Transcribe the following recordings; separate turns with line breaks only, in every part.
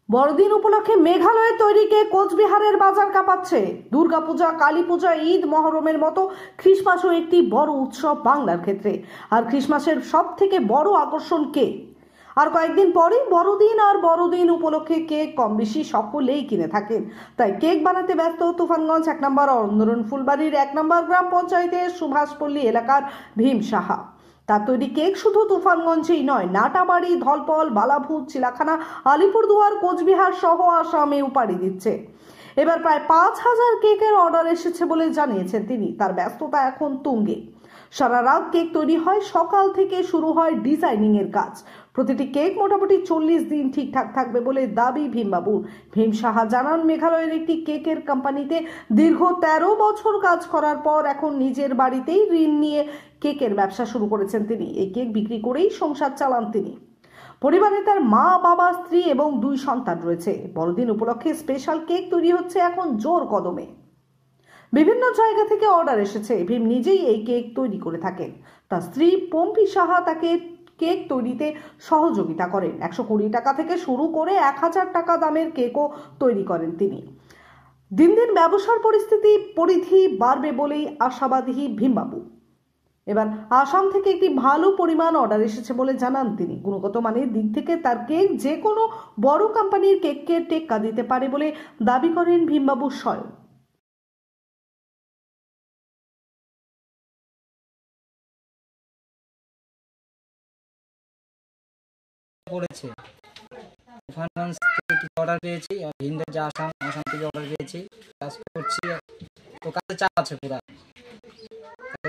বড়দিন উপলক্ষে মেঘালয়ে তৈরি কেক কোচবিহারের বাজার কাঁপাচ্ছে। দুর্গাপূজা, কালী পূজা, ঈদ, মহরমের মতো খ্রিসমাসও একটি বড় উৎসব বাংলার ক্ষেত্রে। আর খ্রিসমাসের সব থেকে বড় আকর্ষণ কেক। আর কয়েকদিন পরেই বড়দিন, আর বড়দিন উপলক্ষে কেক কম বেশি সকলেই কিনে থাকেন। তাই কেক বানাতে ব্যস্ত তুফানগঞ্জ 1 নম্বর অরন্দরন ফুলবাড়ির 1 নম্বর গ্রাম পঞ্চায়েতের সুভাষপল্লী এলাকার ভীম সাহা। তার তৈরি কেক শুধু তুফানগঞ্জেই নয়, নাটাবাড়ি, ধলপল, বালাভূত, চিলাখানা, আলিপুরদুয়ার, কোচবিহার সহ আসামেও পাড়ি দিচ্ছে। এবার প্রায় 5000 কেকের অর্ডার এসেছে বলে জানিয়েছেন তিনি। তার ব্যস্ততা এখন তুঙ্গে। সারা রাত কেক তৈরি হয়, সকাল থেকে শুরু হয় ডিজাইনিং এর কাজ। প্রতিটি কেক মোটামুটি 40 দিন ঠিকঠাক থাকবে বলে দাবি ভীমবাবুর। ভীম সাহা জানান, মেঘালয়ের একটি কেকের কোম্পানিতে দীর্ঘ 13 বছর কাজ করার পর এখন নিজের বাড়িতেই ঋণ নিয়ে কেকের ব্যবসা শুরু করেছেন তিনি। এই কেক বিক্রি করেই সংসার চালান তিনি। পরিবারে তার মা, বাবা, স্ত্রী এবং 2 সন্তান রয়েছে। বড়দিন উপলক্ষে স্পেশাল কেক তৈরি হচ্ছে এখন জোর কদমে। বিভিন্ন জায়গা থেকে অর্ডার এসেছে। ভীম নিজেই এই কেক তৈরি করে থাকেন। তার স্ত্রী পম্পি সাহা তাকে কেক তৈরিতে সহযোগিতা করেন। 120 টাকা থেকে শুরু করে 1000 টাকা দামের কেকও তৈরি করেন তিনি। দিন দিন ব্যবসার পরিধি বাড়বে বলেই আশাবাদী ভীমবাবু। এবার আসাম থেকে একটি ভালো পরিমাণ অর্ডার এসেছে বলে জানান তিনি। গুণগত মানের দিক থেকে তার কেক যে কোনো বড় কোম্পানির কেককে টেক্কা দিতে পারে বলে দাবি করেন ভীমবাবু স্বয়ং।
পড়েছে তুফানগঞ্জ থেকে কিছু অর্ডার পেয়েছি, আর ভিন্ডের যে আসাম থেকে অর্ডার পেয়েছি, কাজ করছি। তো কাজে চাপ আছে পুরা।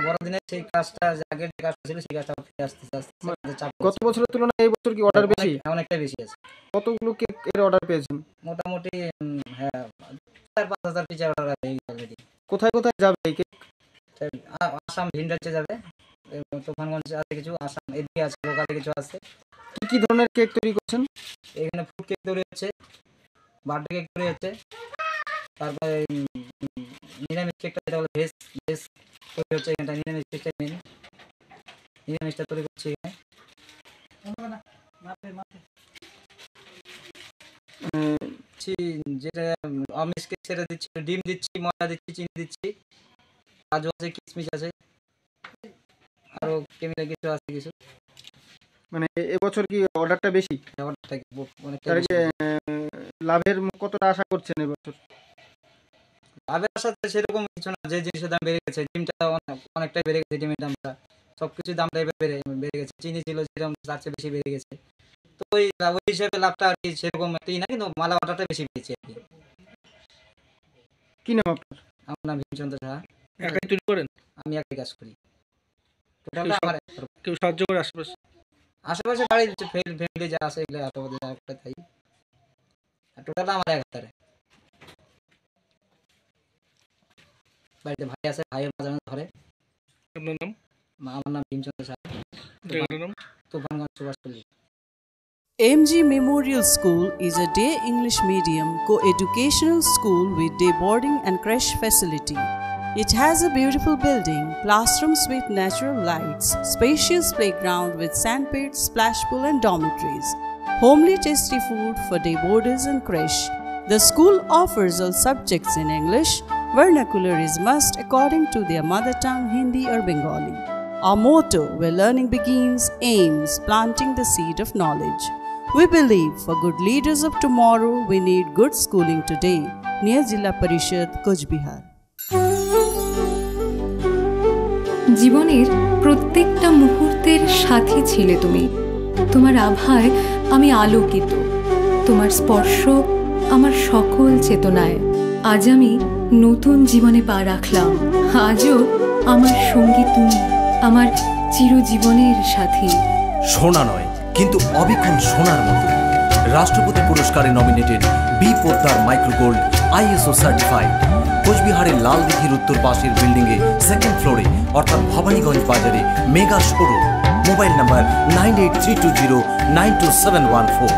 বড়দিনের সেই কাজটা, আগের যে কাজটা ছিল সেই কাজটা ফিরে আসতে চাপ।
গত বছরের তুলনায় এই বছর কি অর্ডার বেশি?
অনেকটাই বেশি আছে।
কতগুলো কেক এর অর্ডার পেয়েছেন?
মোটামুটি 4-5 হাজার পিস অর্ডার আছে অলরেডি।
কোথায় কোথায় যাবে এই কেক?
আসাম ভিন্ডারে যাবে, তুফানগঞ্জ আছে কিছু, আসাম এদিকে আছে, লোকালে কিছু আছে।
কি কি ধরনের কেক তৈরি করছেন?
এখানে ফুড কেক তৈরি হচ্ছে, বার্থডে কেক তৈরি হচ্ছে, তারপরে নিরামিষ কেকটা যেটা বলে ভেজ তৈরি হচ্ছে। এখানটা নিরামিষ কেকটা মেন, নিরামিষটা তৈরি করছি এখানে। যেটা আমিষ কেক সেটা দিচ্ছি, ডিম দিচ্ছি, ময়দা দিচ্ছি, চিনি দিচ্ছি, কাজু আছে, কিশমিশ আছে, আরো কেমিক্যাল কিছু আছে কিছু।
মানে এবছর কি অর্ডারটা বেশি?
অর্ডারটা অনেকটা
বেশি। লাভের কতটা আশা করছেন এবছর?
লাভের আশা সেরকম কিছু না। যে জিনিসের দাম বেড়ে গেছে, ডিমটা অনেকটাই বেড়ে গেছে, ডিমের দামটা, সবকিছুর দামটা বেড়ে গেছে। চিনি ছিল যেরকম তার চেয়ে বেশি বেড়ে গেছে। তো ওই হিসাবে লাভটা আর কি সেরকম একটাই না, কিন্তু মালা অর্ডারটা বেশি পেয়েছি আর কি।
কি নাম আপনার?
আমার নাম ভীমচন্দ্র সাহা।
একাই তৈরি করেন?
আমি একাই কাজ করি।
কেউ সাহায্য করে
আশেপাশে বাড়ি ফ্যামিলি যা আছে এগুলো তাই। টোটাল আমার 1 হাজারে। বাড়িতে ভাই আছে, ভাইয়ের মাঝে মাঝে ধরে।
আপনার নাম?
আমার নাম Bhimchandra Saha, Tufanganj Subhashpalli.
MG Memorial School is a day English medium co-educational school with day boarding and creche facility. It has a beautiful building, classrooms with natural lights, spacious playground with sandpit, splash pool and dormitories, homely tasty food for day boarders and creche. The school offers all subjects in English. Vernacular is must according to their mother tongue, Hindi or Bengali. Our motto, where learning begins, aims planting the seed of knowledge. We believe for good leaders of tomorrow, we need good schooling today. Near Jilla Parishad, Coachbihar.
জীবনের প্রত্যেকটা মুহূর্তের সাথী ছিলে তুমি। তোমার আভায় আমি আলোকিত, তোমার স্পর্শ আমার সকল চেতনায়। আজ আমি নতুন জীবনে পা রাখলাম। আজও আমার সঙ্গী তুমি, আমার চিরজীবনের সাথী।
সোনা নয়, কিন্তু অবিক্ষণ সোনার মতো। রাষ্ট্রপতি পুরস্কারে nominated B Poddar Microgold ISO certified. কোচবিহারের লালদিঘির উত্তর পাশের বিল্ডিংয়ে 2nd ফ্লোরে, অর্থাৎ ভবানীগঞ্জ বাজারে মেগা শোরুম। Mobile number 9832092714।